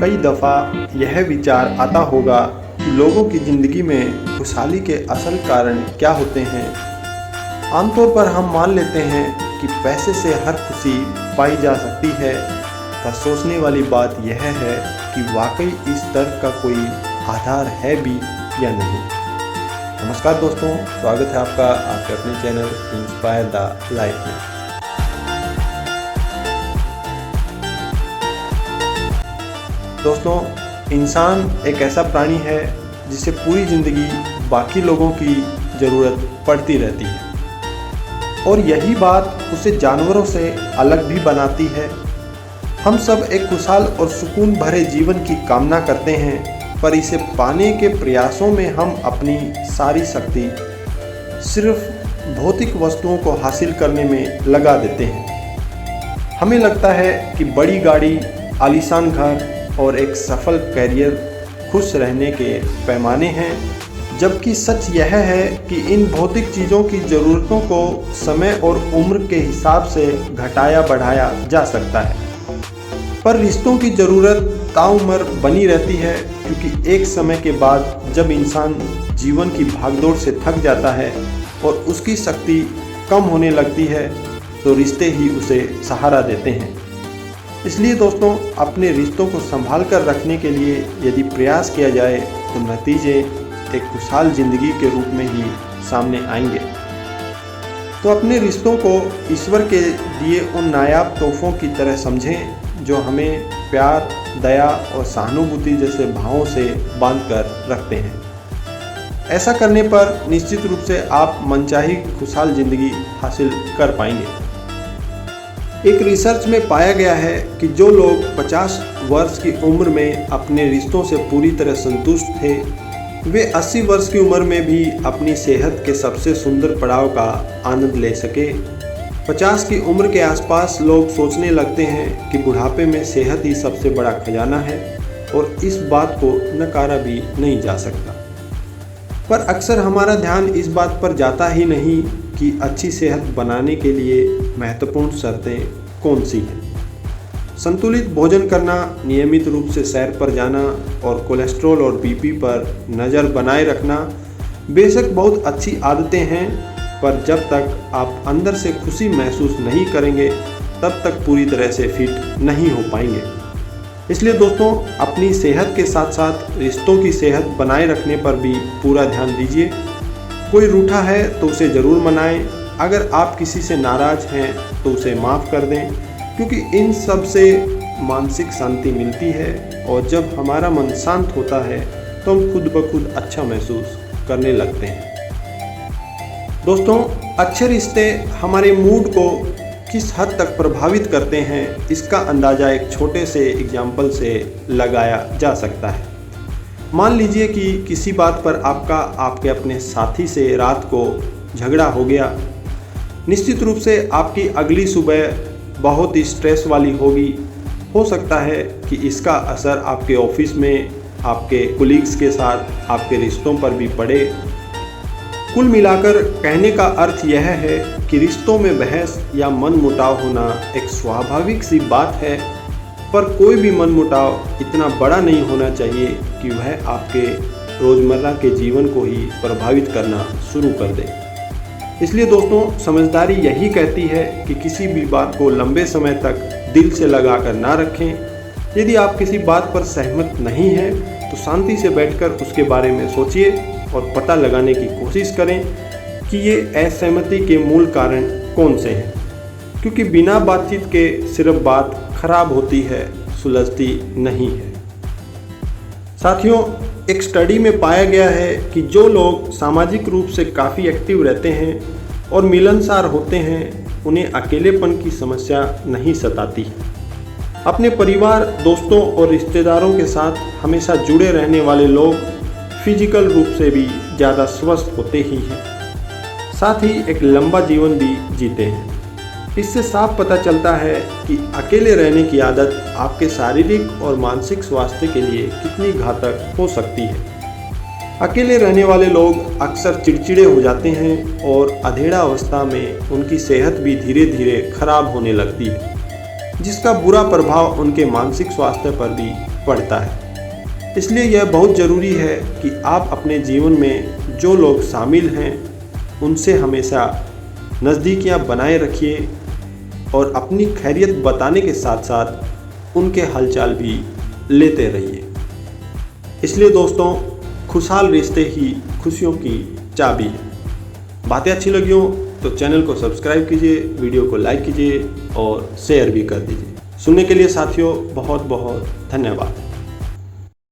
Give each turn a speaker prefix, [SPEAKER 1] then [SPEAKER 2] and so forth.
[SPEAKER 1] कई दफ़ा यह विचार आता होगा कि लोगों की ज़िंदगी में खुशहाली के असल कारण क्या होते हैं। आमतौर पर हम मान लेते हैं कि पैसे से हर खुशी पाई जा सकती है, पर सोचने वाली बात यह है कि वाकई इस तर्क का कोई आधार है भी या नहीं। नमस्कार दोस्तों, स्वागत है आपका आपके अपने चैनल इंस्पायर द लाइफ में। दोस्तों, इंसान एक ऐसा प्राणी है जिसे पूरी ज़िंदगी बाकी लोगों की ज़रूरत पड़ती रहती है और यही बात उसे जानवरों से अलग भी बनाती है। हम सब एक खुशहाल और सुकून भरे जीवन की कामना करते हैं, पर इसे पाने के प्रयासों में हम अपनी सारी शक्ति सिर्फ भौतिक वस्तुओं को हासिल करने में लगा देते हैं। हमें लगता है कि बड़ी गाड़ी, आलीशान घर और एक सफल करियर खुश रहने के पैमाने हैं, जबकि सच यह है कि इन भौतिक चीज़ों की ज़रूरतों को समय और उम्र के हिसाब से घटाया बढ़ाया जा सकता है, पर रिश्तों की ज़रूरत ताउम्र बनी रहती है, क्योंकि एक समय के बाद जब इंसान जीवन की भागदौड़ से थक जाता है और उसकी शक्ति कम होने लगती है, तो रिश्ते ही उसे सहारा देते हैं। इसलिए दोस्तों, अपने रिश्तों को संभाल कर रखने के लिए यदि प्रयास किया जाए तो नतीजे एक खुशहाल ज़िंदगी के रूप में ही सामने आएंगे। तो अपने रिश्तों को ईश्वर के दिए उन नायाब तोहफों की तरह समझें जो हमें प्यार, दया और सहानुभूति जैसे भावों से बांध कर रखते हैं। ऐसा करने पर निश्चित रूप से आप मनचाही खुशहाल ज़िंदगी हासिल कर पाएंगे। एक रिसर्च में पाया गया है कि जो लोग 50 वर्ष की उम्र में अपने रिश्तों से पूरी तरह संतुष्ट थे, वे 80 वर्ष की उम्र में भी अपनी सेहत के सबसे सुंदर पड़ाव का आनंद ले सके। 50 की उम्र के आसपास लोग सोचने लगते हैं कि बुढ़ापे में सेहत ही सबसे बड़ा खजाना है और इस बात को नकारा भी नहीं जा सकता। पर अक्सर हमारा ध्यान इस बात पर जाता ही नहीं कि अच्छी सेहत बनाने के लिए महत्वपूर्ण शर्तें कौन सी हैं। संतुलित भोजन करना, नियमित रूप से सैर पर जाना और कोलेस्ट्रॉल और बीपी पर नज़र बनाए रखना बेशक बहुत अच्छी आदतें हैं, पर जब तक आप अंदर से खुशी महसूस नहीं करेंगे तब तक पूरी तरह से फिट नहीं हो पाएंगे। इसलिए दोस्तों, अपनी सेहत के साथ साथ रिश्तों की सेहत बनाए रखने पर भी पूरा ध्यान दीजिए। कोई रूठा है तो उसे ज़रूर मनाएं। अगर आप किसी से नाराज़ हैं तो उसे माफ़ कर दें, क्योंकि इन सब से मानसिक शांति मिलती है और जब हमारा मन शांत होता है तो हम खुद ब खुद अच्छा महसूस करने लगते हैं। दोस्तों, अच्छे रिश्ते हमारे मूड को किस हद तक प्रभावित करते हैं, इसका अंदाज़ा एक छोटे से एग्जाम्पल से लगाया जा सकता है। मान लीजिए कि किसी बात पर आपका आपके अपने साथी से रात को झगड़ा हो गया। निश्चित रूप से आपकी अगली सुबह बहुत ही स्ट्रेस वाली होगी। हो सकता है कि इसका असर आपके ऑफिस में, आपके कोलीग्स के साथ, आपके रिश्तों पर भी पड़े। कुल मिलाकर कहने का अर्थ यह है कि रिश्तों में बहस या मनमुटाव होना एक स्वाभाविक सी बात है, पर कोई भी मनमुटाव इतना बड़ा नहीं होना चाहिए कि वह आपके रोज़मर्रा के जीवन को ही प्रभावित करना शुरू कर दे। इसलिए दोस्तों, समझदारी यही कहती है कि किसी भी बात को लंबे समय तक दिल से लगा कर ना रखें। यदि आप किसी बात पर सहमत नहीं हैं तो शांति से बैठकर उसके बारे में सोचिए और पता लगाने की कोशिश करें कि ये असहमति के मूल कारण कौन से हैं, क्योंकि बिना बातचीत के सिर्फ बात खराब होती है, सुलझती नहीं है। साथियों, एक स्टडी में पाया गया है कि जो लोग सामाजिक रूप से काफ़ी एक्टिव रहते हैं और मिलनसार होते हैं, उन्हें अकेलेपन की समस्या नहीं सताती। अपने परिवार, दोस्तों और रिश्तेदारों के साथ हमेशा जुड़े रहने वाले लोग फिजिकल रूप से भी ज़्यादा स्वस्थ होते ही हैं, साथ ही एक लंबा जीवन भी जीते हैं। इससे साफ पता चलता है कि अकेले रहने की आदत आपके शारीरिक और मानसिक स्वास्थ्य के लिए कितनी घातक हो सकती है। अकेले रहने वाले लोग अक्सर चिड़चिड़े हो जाते हैं और अधेड़ा अवस्था में उनकी सेहत भी धीरे धीरे खराब होने लगती है, जिसका बुरा प्रभाव उनके मानसिक स्वास्थ्य पर भी पड़ता है। इसलिए यह बहुत ज़रूरी है कि आप अपने जीवन में जो लोग शामिल हैं उनसे हमेशा नज़दीकियाँ बनाए रखिए और अपनी खैरियत बताने के साथ साथ उनके हालचाल भी लेते रहिए। इसलिए दोस्तों, खुशहाल रिश्ते ही खुशियों की चाबी है। बातें अच्छी लगी हो तो चैनल को सब्सक्राइब कीजिए, वीडियो को लाइक कीजिए और शेयर भी कर दीजिए। सुनने के लिए साथियों बहुत बहुत धन्यवाद।